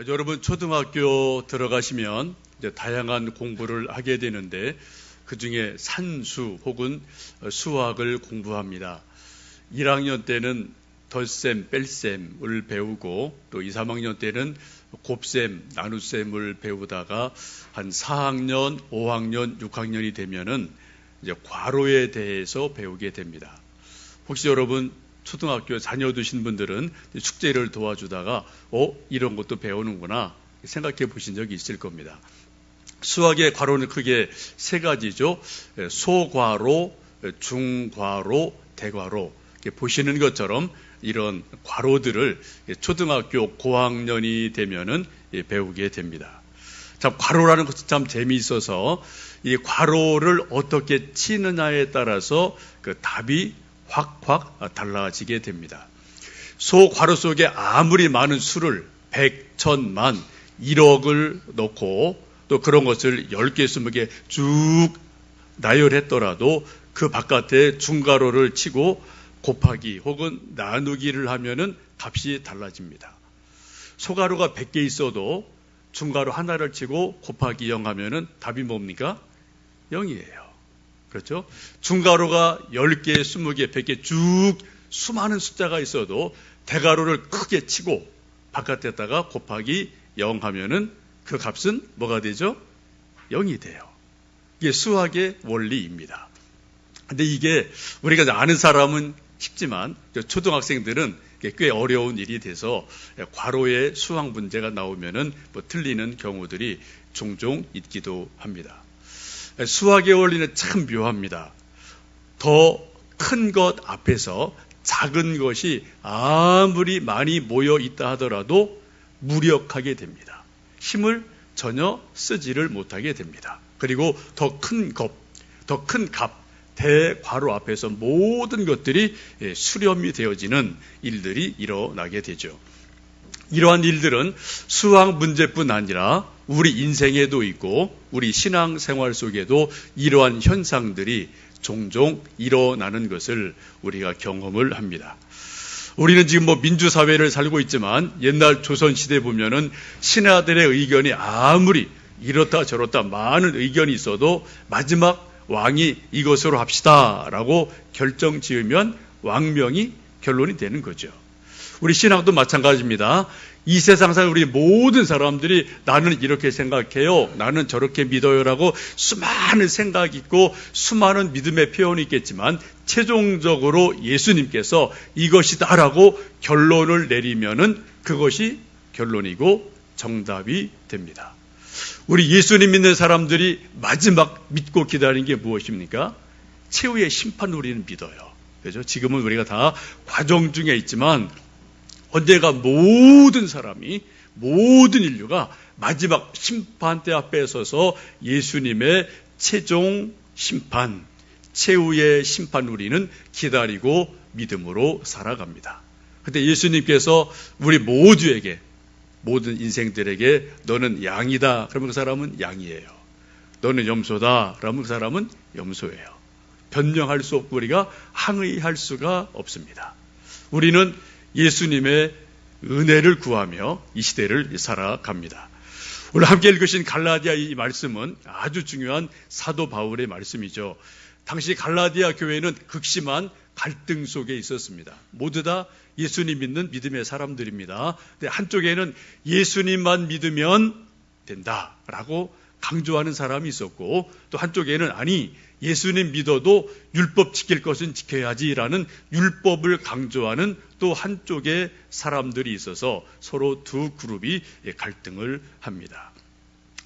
여러분 초등학교 들어가시면 이제 다양한 공부를 하게 되는데 그 중에 산수 혹은 수학을 공부합니다. 1학년 때는 덧셈, 뺄셈을 배우고 또 2, 3학년 때는 곱셈, 나눗셈을 배우다가 한 4학년, 5학년, 6학년이 되면은 이제 괄호에 대해서 배우게 됩니다. 혹시 여러분 초등학교 자녀 두신 분들은 숙제를 도와주다가 이런 것도 배우는구나 생각해 보신 적이 있을 겁니다. 수학의 괄호는 크게 세 가지죠. 소괄호, 중괄호, 대괄호. 보시는 것처럼 이런 괄호들을 초등학교 고학년이 되면은 배우게 됩니다. 참 괄호라는 것이 참 재미있어서 이 괄호를 어떻게 치느냐에 따라서 그 답이 확 달라지게 됩니다. 소괄호 속에 아무리 많은 수를 100, 1000만, 1억을 넣고 또 그런 것을 10개, 20개 쭉 나열했더라도 그 바깥에 중괄호를 치고 곱하기 혹은 나누기를 하면은 값이 달라집니다. 소괄호가 100개 있어도 중괄호 하나를 치고 곱하기 0 하면은 답이 뭡니까? 0이에요. 그렇죠? 중괄호가 10개, 20개, 100개 쭉 수많은 숫자가 있어도 대괄호를 크게 치고 바깥에다가 곱하기 0 하면은 그 값은 뭐가 되죠? 0이 돼요. 이게 수학의 원리입니다. 근데 이게 우리가 아는 사람은 쉽지만 초등학생들은 꽤 어려운 일이 돼서 괄호에 수학 문제가 나오면은 틀리는 경우들이 종종 있기도 합니다. 수학의 원리는 참 묘합니다. 더 큰 것 앞에서 작은 것이 아무리 많이 모여 있다 하더라도 무력하게 됩니다. 힘을 전혀 쓰지를 못하게 됩니다. 그리고 더 큰 값, 대괄호 앞에서 모든 것들이 수렴이 되어지는 일들이 일어나게 되죠. 이러한 일들은 수학 문제뿐 아니라 우리 인생에도 있고 우리 신앙생활 속에도 이러한 현상들이 종종 일어나는 것을 우리가 경험을 합니다. 우리는 지금 민주사회를 살고 있지만 옛날 조선시대 보면은 신하들의 의견이 아무리 이렇다 저렇다 많은 의견이 있어도 마지막 왕이 이것으로 합시다라고 결정 지으면 왕명이 결론이 되는 거죠. 우리 신앙도 마찬가지입니다. 이 세상상 우리 모든 사람들이 나는 이렇게 생각해요, 나는 저렇게 믿어요라고 수많은 생각이 있고 수많은 믿음의 표현이 있겠지만 최종적으로 예수님께서 이것이다라고 결론을 내리면은 그것이 결론이고 정답이 됩니다. 우리 예수님 믿는 사람들이 마지막 믿고 기다리는 게 무엇입니까? 최후의 심판 우리는 믿어요. 그죠? 지금은 우리가 다 과정 중에 있지만 언젠가 모든 사람이, 모든 인류가 마지막 심판대 앞에 서서 예수님의 최종 심판, 최후의 심판 우리는 기다리고 믿음으로 살아갑니다. 그런데 예수님께서 우리 모두에게, 모든 인생들에게 너는 양이다 그러면 그 사람은 양이에요. 너는 염소다 그러면 그 사람은 염소예요. 변명할 수 없고 우리가 항의할 수가 없습니다. 우리는 예수님의 은혜를 구하며 이 시대를 살아갑니다. 오늘 함께 읽으신 갈라디아 이 말씀은 아주 중요한 사도 바울의 말씀이죠. 당시 갈라디아 교회는 극심한 갈등 속에 있었습니다. 모두 다 예수님 믿는 믿음의 사람들입니다. 근데 한쪽에는 예수님만 믿으면 된다라고 강조하는 사람이 있었고 또 한쪽에는 아니 예수님 믿어도 율법 지킬 것은 지켜야지라는 율법을 강조하는 또 한쪽의 사람들이 있어서 서로 두 그룹이 갈등을 합니다.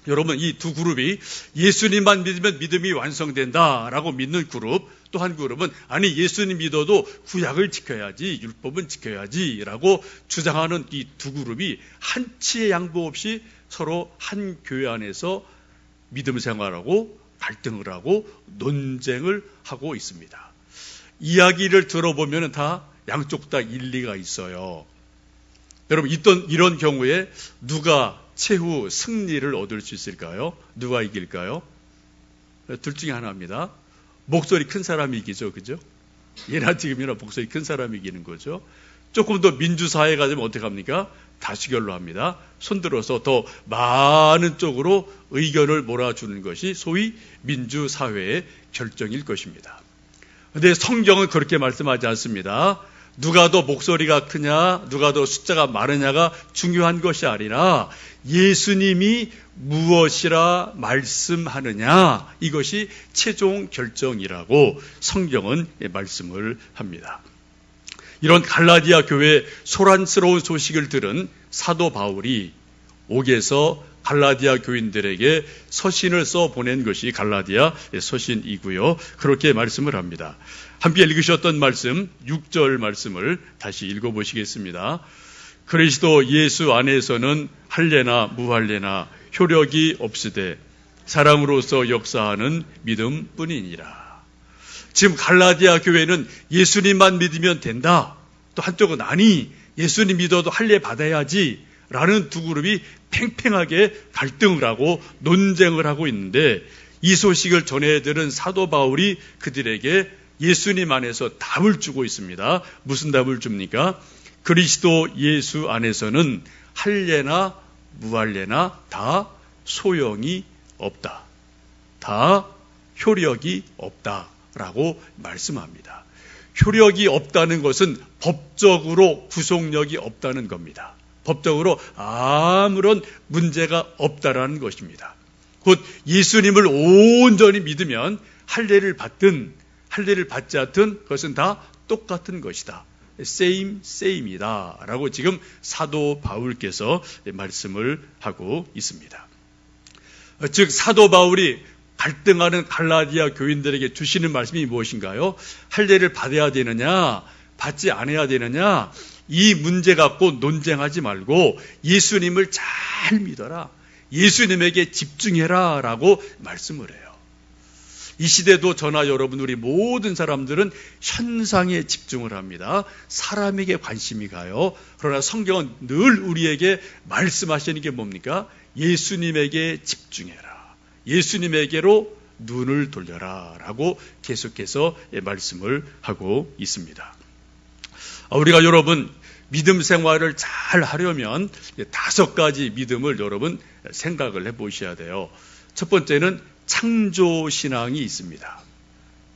여러분 이 두 그룹이 예수님만 믿으면 믿음이 완성된다라고 믿는 그룹, 또 한 그룹은 아니 예수님 믿어도 구약을 지켜야지 율법은 지켜야지라고 주장하는 이 두 그룹이 한치의 양보 없이 서로 한 교회 안에서 믿음 생활하고 갈등을 하고 논쟁을 하고 있습니다. 이야기를 들어보면 다 양쪽 다 일리가 있어요. 여러분 이런 경우에 누가 최후 승리를 얻을 수 있을까요? 누가 이길까요? 둘 중에 하나입니다. 목소리 큰 사람이 이기죠. 그죠? 예나 지금이나 목소리 큰 사람이 이기는 거죠. 조금 더 민주사회가 되면 어떻게 합니까? 다수결로 합니다. 손들어서 더 많은 쪽으로 의견을 몰아주는 것이 소위 민주사회의 결정일 것입니다. 그런데 성경은 그렇게 말씀하지 않습니다. 누가 더 목소리가 크냐, 누가 더 숫자가 많으냐가 중요한 것이 아니라 예수님이 무엇이라 말씀하느냐, 이것이 최종 결정이라고 성경은 말씀을 합니다. 이런 갈라디아 교회의 소란스러운 소식을 들은 사도 바울이 옥에서 갈라디아 교인들에게 서신을 써 보낸 것이 갈라디아 서신이고요. 그렇게 말씀을 합니다. 함께 읽으셨던 말씀 6절 말씀을 다시 읽어보시겠습니다. 그리스도 예수 안에서는 할례나 무할례나 효력이 없으되 사랑으로서 역사하는 믿음뿐이니라. 지금 갈라디아 교회는 예수님만 믿으면 된다, 또 한쪽은 아니 예수님 믿어도 할례 받아야지 라는 두 그룹이 팽팽하게 갈등을 하고 논쟁을 하고 있는데, 이 소식을 전해들은 사도 바울이 그들에게 예수님 안에서 답을 주고 있습니다. 무슨 답을 줍니까? 그리스도 예수 안에서는 할례나 무할례나 다 소용이 없다, 다 효력이 없다 라고 말씀합니다. 효력이 없다는 것은 법적으로 구속력이 없다는 겁니다. 법적으로 아무런 문제가 없다라는 것입니다. 곧 예수님을 온전히 믿으면 할례를 받든 할례를 받지 않든 그것은 다 똑같은 것이다. same이다 라고 지금 사도 바울께서 말씀을 하고 있습니다. 즉 사도 바울이 갈등하는 갈라디아 교인들에게 주시는 말씀이 무엇인가요? 할례를 받아야 되느냐, 받지 않아야 되느냐, 이 문제 갖고 논쟁하지 말고 예수님을 잘 믿어라, 예수님에게 집중해라 라고 말씀을 해요. 이 시대도 저나 여러분, 우리 모든 사람들은 현상에 집중을 합니다. 사람에게 관심이 가요. 그러나 성경은 늘 우리에게 말씀하시는 게 뭡니까? 예수님에게 집중해라, 예수님에게로 눈을 돌려라 라고 계속해서 말씀을 하고 있습니다. 우리가 여러분 믿음 생활을 잘 하려면 5가지 믿음을 여러분 생각을 해보셔야 돼요. 첫 번째는 창조신앙이 있습니다.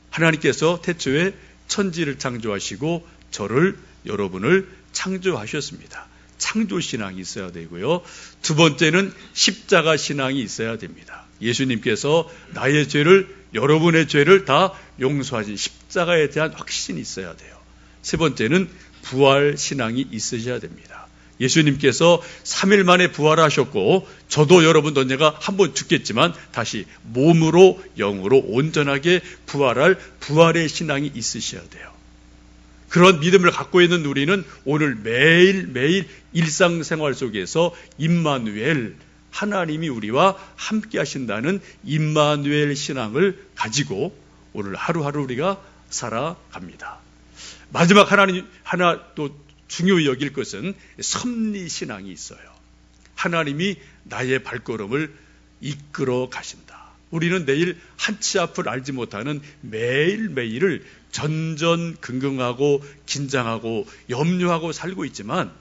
하나님께서 태초에 천지를 창조하시고 저를, 여러분을 창조하셨습니다. 창조신앙이 있어야 되고요. 두 번째는 십자가 신앙이 있어야 됩니다. 예수님께서 나의 죄를, 여러분의 죄를 다 용서하신 십자가에 대한 확신이 있어야 돼요. 세 번째는 부활 신앙이 있으셔야 됩니다. 예수님께서 3일 만에 부활하셨고 저도 여러분도 언젠가 한번 죽겠지만 다시 몸으로 영으로 온전하게 부활할 부활의 신앙이 있으셔야 돼요. 그런 믿음을 갖고 있는 우리는 오늘 매일매일 일상생활 속에서 임마누엘, 하나님이 우리와 함께 하신다는 임마누엘 신앙을 가지고 오늘 하루하루 우리가 살아갑니다. 마지막 하나 또 중요히 여길 것은 섭리신앙이 있어요. 하나님이 나의 발걸음을 이끌어 가신다. 우리는 내일 한 치 앞을 알지 못하는 매일매일을 전전긍긍하고 긴장하고 염려하고 살고 있지만,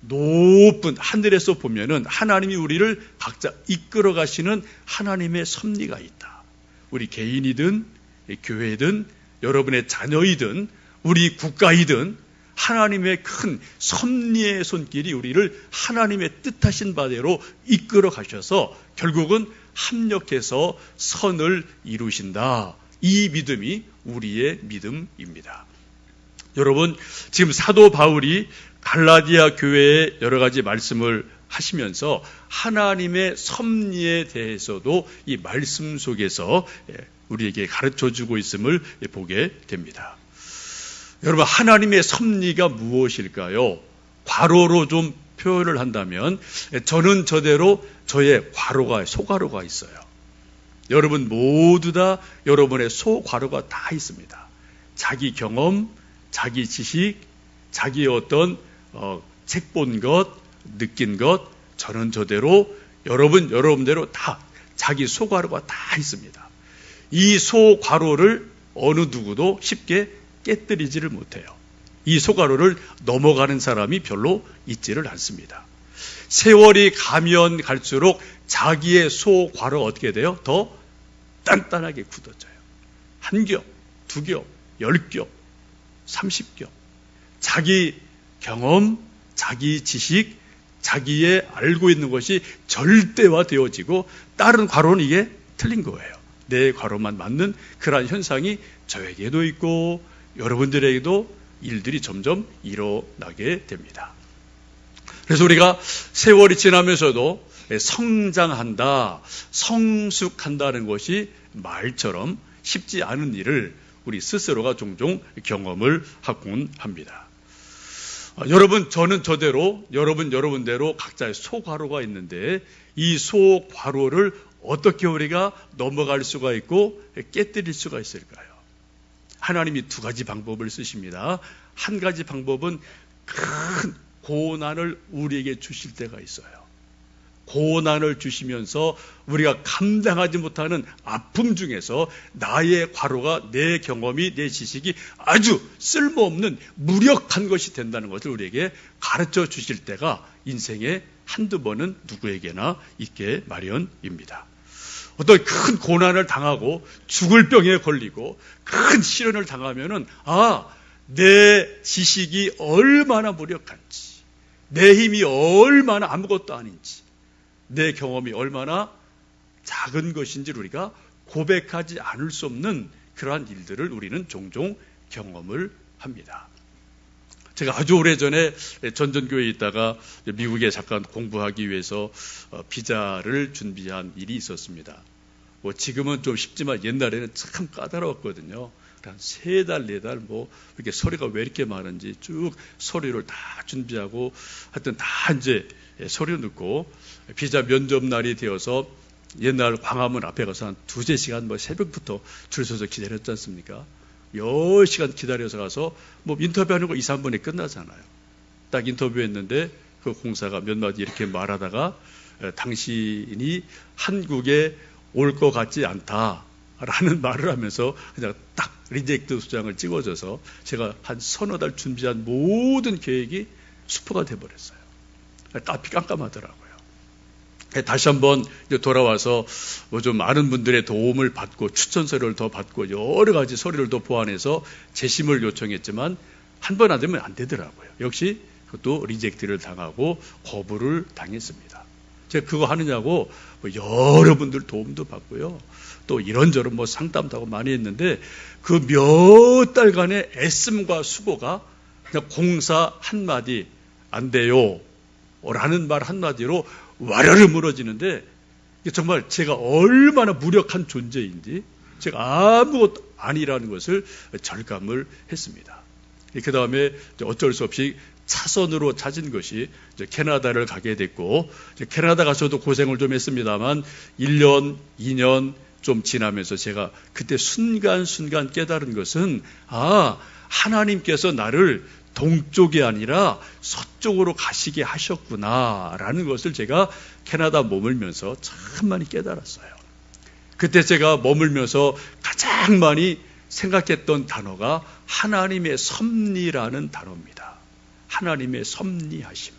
높은 하늘에서 보면은 하나님이 우리를 각자 이끌어 가시는 하나님의 섭리가 있다. 우리 개인이든 교회든 여러분의 자녀이든 우리 국가이든 하나님의 큰 섭리의 손길이 우리를 하나님의 뜻하신 바대로 이끌어 가셔서 결국은 합력해서 선을 이루신다. 이 믿음이 우리의 믿음입니다. 여러분, 지금 사도 바울이 갈라디아 교회에 여러 가지 말씀을 하시면서 하나님의 섭리에 대해서도 이 말씀 속에서 우리에게 가르쳐주고 있음을 보게 됩니다. 여러분, 하나님의 섭리가 무엇일까요? 괄호로 좀 표현을 한다면 저는 저대로 저의 소괄호가 있어요. 여러분 모두 다 여러분의 소괄호가 다 있습니다. 자기 경험, 자기 지식, 자기 어떤 책 본 것, 느낀 것, 저는 저대로, 여러분대로 다 자기 소괄호가 다 있습니다. 이 소괄호를 어느 누구도 쉽게 깨뜨리지를 못해요. 이 소괄호를 넘어가는 사람이 별로 있지를 않습니다. 세월이 가면 갈수록 자기의 소과로가 어떻게 돼요? 더 단단하게 굳어져요. 한 겹, 두 겹, 10겹, 30겹. 자기 경험, 자기 지식, 자기의 알고 있는 것이 절대화되어지고 다른 과로는 이게 틀린 거예요. 내 과로만 맞는 그러한 현상이 저에게도 있고 여러분들에게도 일들이 점점 일어나게 됩니다. 그래서 우리가 세월이 지나면서도 성장한다, 성숙한다는 것이 말처럼 쉽지 않은 일을 우리 스스로가 종종 경험을 하곤 합니다. 여러분, 저는 저대로, 여러분대로 각자의 소과로가 있는데 이 소과로를 어떻게 우리가 넘어갈 수가 있고 깨뜨릴 수가 있을까요? 하나님이 두 가지 방법을 쓰십니다. 한 가지 방법은 큰 고난을 우리에게 주실 때가 있어요. 고난을 주시면서 우리가 감당하지 못하는 아픔 중에서 나의 과로가, 내 경험이, 내 지식이 아주 쓸모없는 무력한 것이 된다는 것을 우리에게 가르쳐 주실 때가 인생에 한두 번은 누구에게나 있게 마련입니다. 어떤 큰 고난을 당하고 죽을 병에 걸리고 큰 시련을 당하면은 내 지식이 얼마나 무력한지, 내 힘이 얼마나 아무것도 아닌지, 내 경험이 얼마나 작은 것인지를 우리가 고백하지 않을 수 없는 그러한 일들을 우리는 종종 경험을 합니다. 제가 아주 오래전에 전전교회에 있다가 미국에 잠깐 공부하기 위해서 비자를 준비한 일이 있었습니다. 지금은 좀 쉽지만 옛날에는 참 까다로웠거든요. 한 3달, 4달 이렇게 서류가 왜 이렇게 많은지 쭉 서류를 다 준비하고 하여튼 다 이제 서류 넣고 비자 면접 날이 되어서 옛날 광화문 앞에 가서 한 2-3시간 새벽부터 줄 서서 기다렸지 않습니까? 10시간 기다려서 가서 인터뷰하는 거 2-3분에 끝나잖아요. 딱 인터뷰했는데 그 공사가 몇 마디 이렇게 말하다가 당신이 한국에 올 것 같지 않다라는 말을 하면서 그냥 딱 리젝트 소장을 찍어줘서 제가 한 3-4달 준비한 모든 계획이 수포가 돼버렸어요. 앞이 깜깜하더라고요. 다시 한번 돌아와서 좀 많은 분들의 도움을 받고 추천서를 더 받고 여러 가지 서류를 더 보완해서 재심을 요청했지만 한 번 안 되면 안 되더라고요. 역시 그것도 리젝트를 당하고 거부를 당했습니다. 제가 그거 하느냐고 여러분들 도움도 받고요. 또 이런저런 상담도 하고 많이 했는데 그 몇 달간의 애씀과 수고가 그냥 공사 한마디 안 돼요 라는 말 한마디로 와르르 무너지는데 정말 제가 얼마나 무력한 존재인지 제가 아무것도 아니라는 것을 절감을 했습니다. 그 다음에 어쩔 수 없이 차선으로 찾은 것이 캐나다를 가게 됐고 캐나다 가서도 고생을 좀 했습니다만 1년, 2년 좀 지나면서 제가 그때 순간순간 깨달은 것은 하나님께서 나를 동쪽이 아니라 서쪽으로 가시게 하셨구나라는 것을 제가 캐나다 머물면서 참 많이 깨달았어요. 그때 제가 머물면서 가장 많이 생각했던 단어가 하나님의 섭리라는 단어입니다. 하나님의 섭리하심.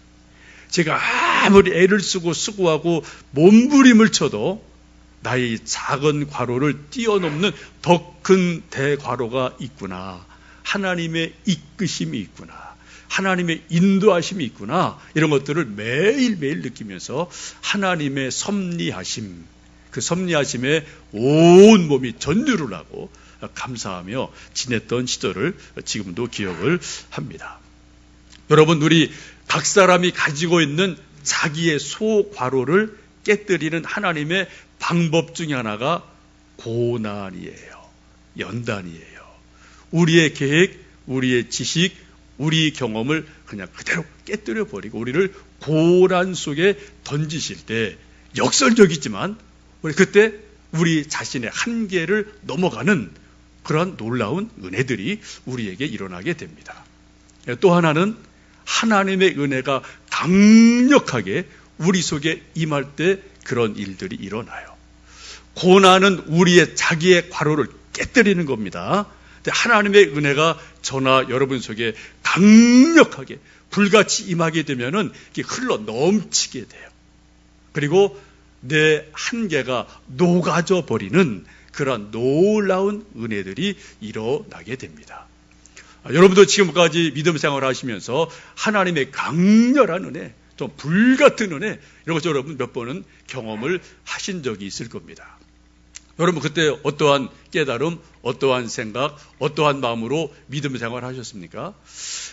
제가 아무리 애를 쓰고 수고하고 몸부림을 쳐도 나의 작은 과로를 뛰어넘는 더 큰 대과로가 있구나. 하나님의 이끄심이 있구나. 하나님의 인도하심이 있구나. 이런 것들을 매일매일 느끼면서 하나님의 섭리하심, 그 섭리하심에 온 몸이 전율을 하고 감사하며 지냈던 시절을 지금도 기억을 합니다. 여러분, 우리 각 사람이 가지고 있는 자기의 소과로를 깨뜨리는 하나님의 방법 중에 하나가 고난이에요. 연단이에요. 우리의 계획, 우리의 지식, 우리 경험을 그냥 그대로 깨뜨려 버리고 우리를 고난 속에 던지실 때 역설적이지만 그때 우리 자신의 한계를 넘어가는 그러한 놀라운 은혜들이 우리에게 일어나게 됩니다. 또 하나는 하나님의 은혜가 강력하게 우리 속에 임할 때 그런 일들이 일어나요. 고난은 우리의 자기의 과로를 깨뜨리는 겁니다. 하나님의 은혜가 저나 여러분 속에 강력하게 불같이 임하게 되면은 이게 흘러 넘치게 돼요. 그리고 내 한계가 녹아져 버리는 그런 놀라운 은혜들이 일어나게 됩니다. 여러분도 지금까지 믿음 생활을 하시면서 하나님의 강렬한 은혜, 좀 불같은 은혜, 이런 것을 여러분 몇 번은 경험을 하신 적이 있을 겁니다. 여러분 그때 어떠한 깨달음, 어떠한 생각, 어떠한 마음으로 믿음 생활을 하셨습니까?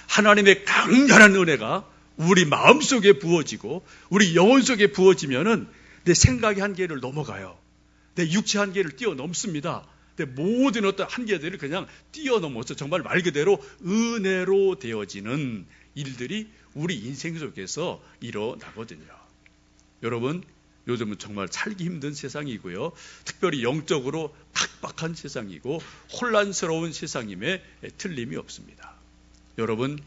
하나님의 강렬한 은혜가 우리 마음속에 부어지고 우리 영혼 속에 부어지면은 내 생각의 한계를 넘어가요. 내 육체 한계를 뛰어넘습니다. 내 모든 어떤 한계들을 그냥 뛰어넘어서 정말 말 그대로 은혜로 되어지는 일들이 우리 인생 속에서 일어나거든요. 여러분, 요즘은 정말 살기 힘든 세상이고요. 특별히 영적으로 팍팍한 세상이고 혼란스러운 세상임에 틀림이 없습니다. 여러분,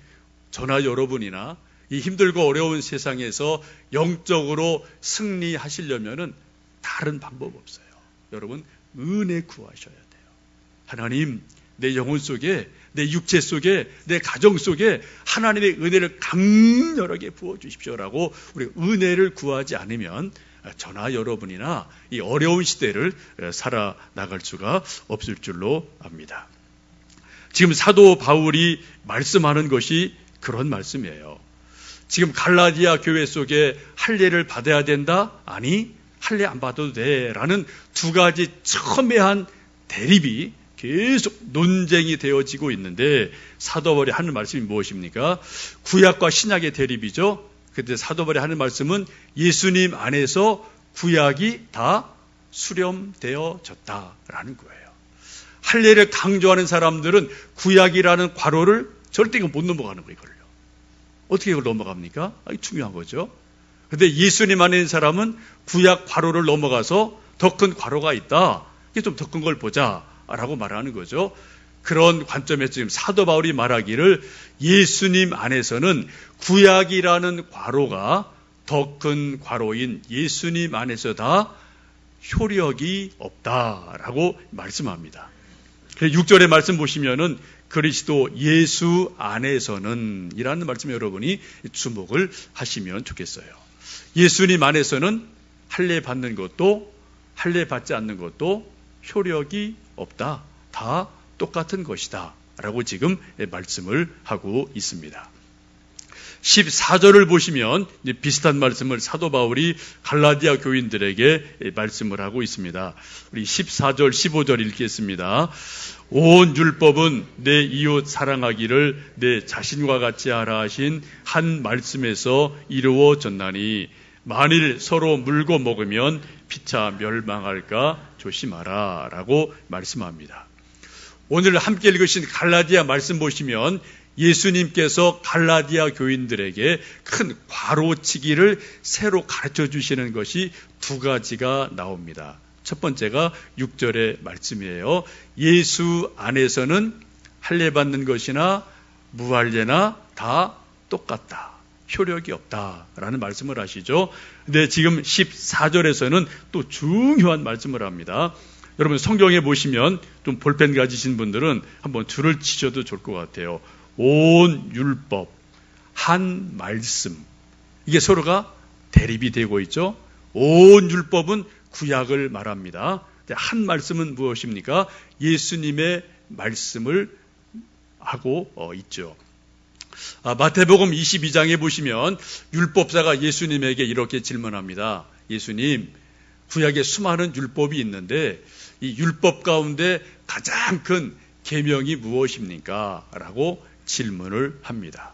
저나 여러분이나 이 힘들고 어려운 세상에서 영적으로 승리하시려면은 다른 방법 없어요. 여러분, 은혜 구하셔야 돼요. 하나님, 내 영혼 속에, 내 육체 속에, 내 가정 속에 하나님의 은혜를 강렬하게 부어주십시오라고 우리 은혜를 구하지 않으면 저나 여러분이나 이 어려운 시대를 살아나갈 수가 없을 줄로 압니다. 지금 사도 바울이 말씀하는 것이 그런 말씀이에요. 지금 갈라디아 교회 속에 할례를 받아야 된다? 아니, 할례 안 받아도 돼 라는 두 가지 첨예한 대립이 계속 논쟁이 되어지고 있는데 사도 바울이 하는 말씀이 무엇입니까? 구약과 신약의 대립이죠. 그때 사도 바울이 하는 말씀은 예수님 안에서 구약이 다 수렴되어졌다라는 거예요. 할례를 강조하는 사람들은 구약이라는 괄호를 절대 못 넘어가는 거예요. 이걸요. 어떻게 이걸 넘어갑니까? 중요한 거죠. 그런데 예수님 안에 있는 사람은 구약 괄호를 넘어가서 더 큰 괄호가 있다. 이게 좀 더 큰 걸 보자라고 말하는 거죠. 그런 관점에서 지금 사도 바울이 말하기를 예수님 안에서는 구약이라는 괄호가 더 큰 괄호인 예수님 안에서 다 효력이 없다라고 말씀합니다. 6절의 말씀 보시면은 그리스도 예수 안에서는 이라는 말씀 여러분이 주목을 하시면 좋겠어요. 예수님 안에서는 할례 받는 것도 할례 받지 않는 것도 효력이 없다. 다 똑같은 것이다. 라고 지금 말씀을 하고 있습니다. 14절을 보시면 비슷한 말씀을 사도 바울이 갈라디아 교인들에게 말씀을 하고 있습니다. 우리 14절, 15절 읽겠습니다. 온 율법은 내 이웃 사랑하기를 내 자신과 같이 하라 하신 한 말씀에서 이루어졌나니 만일 서로 물고 먹으면 피차 멸망할까 조심하라 라고 말씀합니다. 오늘 함께 읽으신 갈라디아 말씀 보시면 예수님께서 갈라디아 교인들에게 큰 괄호치기를 새로 가르쳐 주시는 것이 두 가지가 나옵니다. 첫 번째가 6절의 말씀이에요. 예수 안에서는 할례 받는 것이나 무할례나 다 똑같다. 효력이 없다라는 말씀을 하시죠. 근데 지금 14절에서는 또 중요한 말씀을 합니다. 여러분 성경에 보시면 좀 볼펜 가지신 분들은 한번 줄을 치셔도 좋을 것 같아요. 온 율법, 한 말씀. 이게 서로가 대립이 되고 있죠. 온 율법은 구약을 말합니다. 한 말씀은 무엇입니까? 예수님의 말씀을 하고 있죠. 마태복음 22장에 보시면 율법사가 예수님에게 이렇게 질문합니다. 예수님, 구약에 수많은 율법이 있는데 이 율법 가운데 가장 큰 계명이 무엇입니까? 라고 질문을 합니다.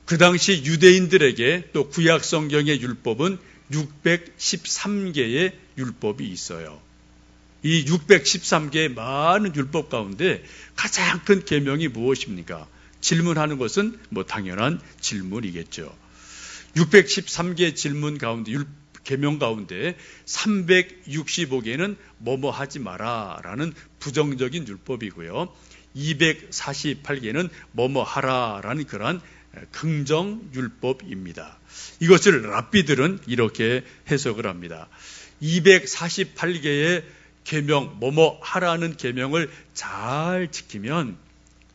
그 당시 유대인들에게 또 구약 성경의 율법은 613개의 율법이 있어요. 이 613개의 많은 율법 가운데 가장 큰 계명이 무엇입니까? 질문하는 것은 당연한 질문이겠죠. 613개의 질문 가운데 계명 가운데 365개는 뭐뭐 하지 마라 라는 부정적인 율법이고요. 248개는 뭐뭐 하라 라는 그러한 긍정 율법입니다. 이것을 랍비들은 이렇게 해석을 합니다. 248개의 계명, 뭐뭐 하라는 계명을 잘 지키면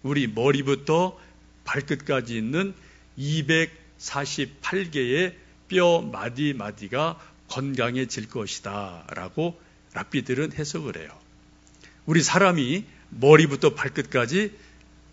우리 머리부터 발끝까지 있는 248개의 뼈 마디마디가 건강해질 것이다 라고 랍비들은 해석을 해요. 우리 사람이 머리부터 발끝까지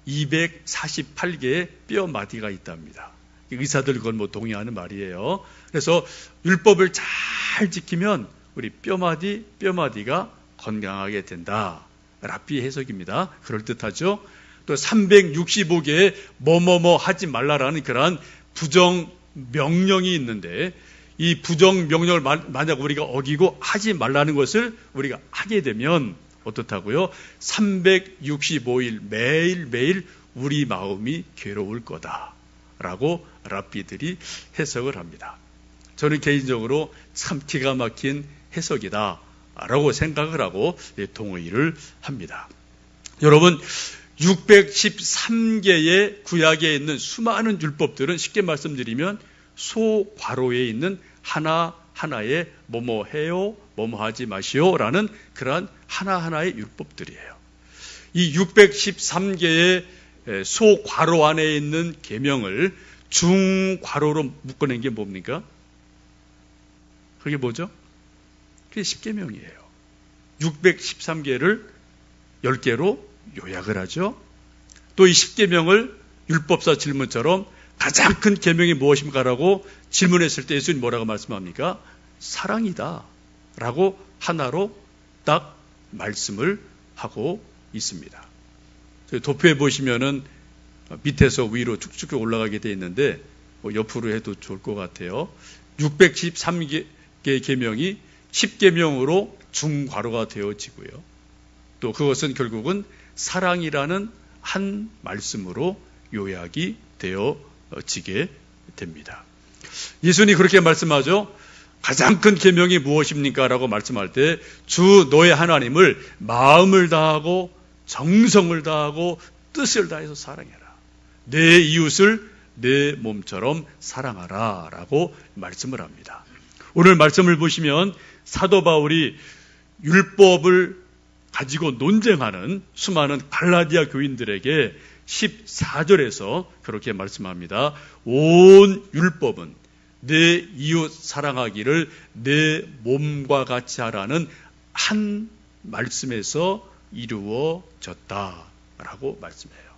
248개의 뼈 마디가 있답니다. 의사들 그건 뭐 동의하는 말이에요. 그래서 율법을 잘 지키면 우리 뼈마디가 건강하게 된다. 랍비 해석입니다. 그럴듯하죠? 또 365개의 뭐뭐뭐 하지 말라라는 그러한 부정 명령이 있는데 이 부정 명령을 만약 우리가 어기고 하지 말라는 것을 우리가 하게 되면 어떻다고요? 365일 매일매일 우리 마음이 괴로울 거다라고 랍비들이 해석을 합니다. 저는 개인적으로 참 기가 막힌 해석이다라고 생각을 하고 동의를 합니다. 여러분 613개의 구약에 있는 수많은 율법들은 쉽게 말씀드리면 소괄호에 있는 하나하나의 뭐뭐 해요, 뭐뭐 하지 마시오라는 그러한 하나하나의 율법들이에요. 이 613개의 소괄호 안에 있는 계명을 중괄호로 묶어낸 게 뭡니까? 그게 뭐죠? 그게 10계명이에요. 613개를 10개로 요약을 하죠. 또 이 10계명을 율법사 질문처럼 가장 큰 계명이 무엇입니까라고 질문했을 때 예수님 뭐라고 말씀합니까? 사랑이다 라고 하나로 딱 말씀을 하고 있습니다. 도표에 보시면은 밑에서 위로 쭉쭉 올라가게 되어 있는데 옆으로 해도 좋을 것 같아요. 613개 계명이 10계명으로 중괄호가 되어지고요. 또 그것은 결국은 사랑이라는 한 말씀으로 요약이 되어지게 됩니다. 예수님이 그렇게 말씀하죠. 가장 큰 계명이 무엇입니까? 라고 말씀할 때 주 너의 하나님을 마음을 다하고 정성을 다하고 뜻을 다해서 사랑해라. 내 이웃을 내 몸처럼 사랑하라 라고 말씀을 합니다. 오늘 말씀을 보시면 사도 바울이 율법을 가지고 논쟁하는 수많은 갈라디아 교인들에게 14절에서 그렇게 말씀합니다. 온 율법은 내 이웃 사랑하기를 내 몸과 같이 하라는 한 말씀에서 이루어졌다라고 말씀해요.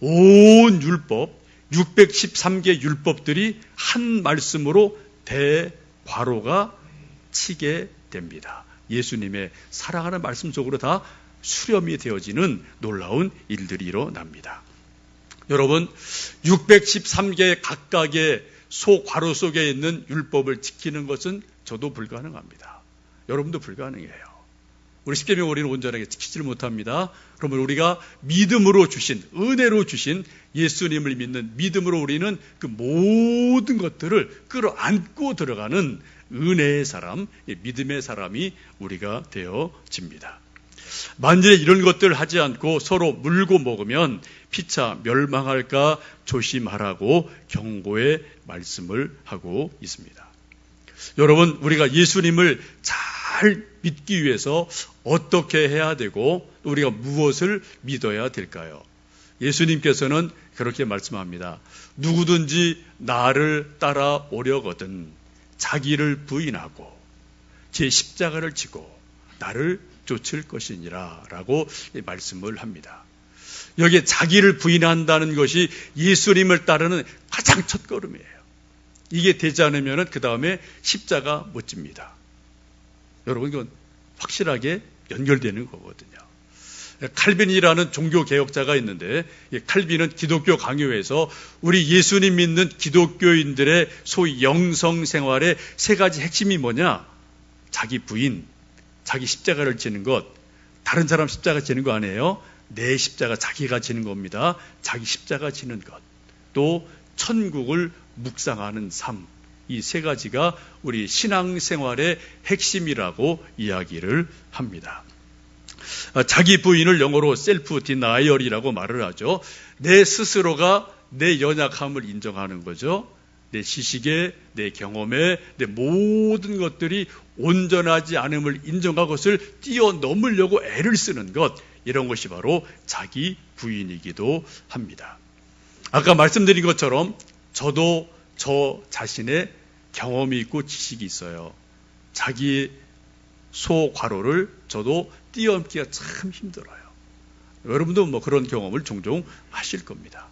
온 율법, 613개 율법들이 한 말씀으로 대괄호가 치게 됩니다. 예수님의 사랑하는 말씀 속으로 다 수렴이 되어지는 놀라운 일들이 일어납니다. 여러분, 613개 각각의 소괄호 속에 있는 율법을 지키는 것은 저도 불가능합니다. 여러분도 불가능해요. 우리 십계명 우리는 온전하게 지키지를 못합니다. 그러면 우리가 믿음으로 주신, 은혜로 주신 예수님을 믿는 믿음으로 우리는 그 모든 것들을 끌어안고 들어가는 은혜의 사람, 믿음의 사람이 우리가 되어집니다. 만일에 이런 것들을 하지 않고 서로 물고 먹으면 피차 멸망할까 조심하라고 경고의 말씀을 하고 있습니다. 여러분, 우리가 예수님을 잘 믿기 위해서 어떻게 해야 되고 우리가 무엇을 믿어야 될까요? 예수님께서는 그렇게 말씀합니다. 누구든지 나를 따라오려거든 자기를 부인하고 제 십자가를 지고 나를 쫓을 것이니라 라고 말씀을 합니다. 여기에 자기를 부인한다는 것이 예수님을 따르는 가장 첫 걸음이에요. 이게 되지 않으면 그 다음에 십자가 못 집니다. 여러분, 이건 확실하게 연결되는 거거든요. 칼빈이라는 종교개혁자가 있는데 칼빈은 기독교 강요에서 우리 예수님 믿는 기독교인들의 소위 영성생활의 세 가지 핵심이 뭐냐? 자기 부인, 자기 십자가를 지는 것, 다른 사람 십자가 지는 거 아니에요? 내 십자가 자기가 지는 겁니다. 자기 십자가 지는 것, 또 천국을 묵상하는 삶, 이 세 가지가 우리 신앙생활의 핵심이라고 이야기를 합니다. 자기 부인을 영어로 셀프 디나이얼이라고 말을 하죠. 내 스스로가 내 연약함을 인정하는 거죠. 내 지식에, 내 경험에, 내 모든 것들이 온전하지 않음을 인정하고 그것을 뛰어넘으려고 애를 쓰는 것, 이런 것이 바로 자기 부인이기도 합니다. 아까 말씀드린 것처럼 저도 저 자신의 경험이 있고 지식이 있어요. 자기 소과로를 저도 뛰어넘기가 참 힘들어요. 여러분도 뭐 그런 경험을 종종 하실 겁니다.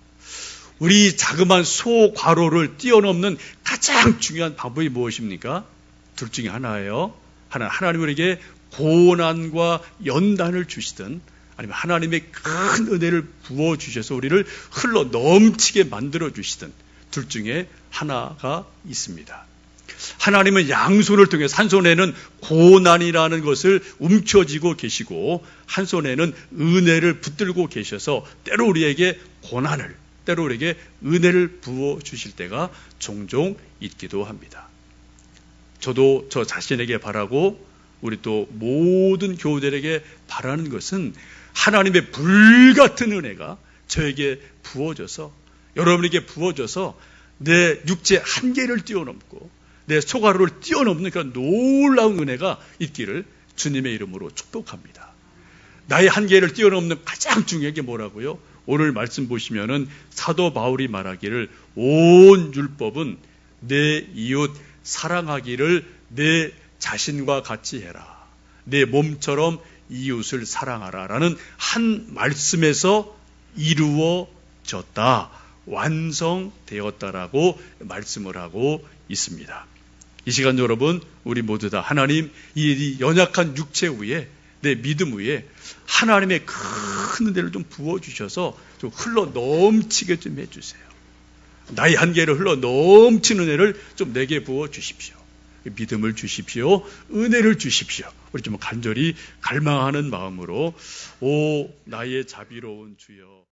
우리 자그마한 소과로를 뛰어넘는 가장 중요한 방법이 무엇입니까? 둘 중에 하나예요. 하나님 우리에게 고난과 연단을 주시든 아니면 하나님의 큰 은혜를 부어주셔서 우리를 흘러 넘치게 만들어 주시든 둘 중에 하나가 있습니다. 하나님은 양손을 통해서 한 손에는 고난이라는 것을 움켜쥐고 계시고 한 손에는 은혜를 붙들고 계셔서 때로 우리에게 고난을, 때로 우리에게 은혜를 부어주실 때가 종종 있기도 합니다. 저도 저 자신에게 바라고 우리 또 모든 교우들에게 바라는 것은 하나님의 불같은 은혜가 저에게 부어져서 여러분에게 부어져서 내 육체 한계를 뛰어넘고 내 소가루를 뛰어넘는 그런 놀라운 은혜가 있기를 주님의 이름으로 축복합니다. 나의 한계를 뛰어넘는 가장 중요한 게 뭐라고요? 오늘 말씀 보시면은 사도 바울이 말하기를 온 율법은 내 이웃 사랑하기를 내 자신과 같이 해라. 내 몸처럼 이웃을 사랑하라. 라는 한 말씀에서 이루어졌다. 완성되었다라고 말씀을 하고 있습니다. 이 시간 여러분, 우리 모두 다 하나님 이 연약한 육체 위에 내 믿음 위에 하나님의 큰 은혜를 좀 부어주셔서 좀 흘러 넘치게 좀 해주세요. 나의 한계를 흘러 넘치는 은혜를 좀 내게 부어주십시오. 믿음을 주십시오. 은혜를 주십시오. 우리 좀 간절히 갈망하는 마음으로 오 나의 자비로운 주여.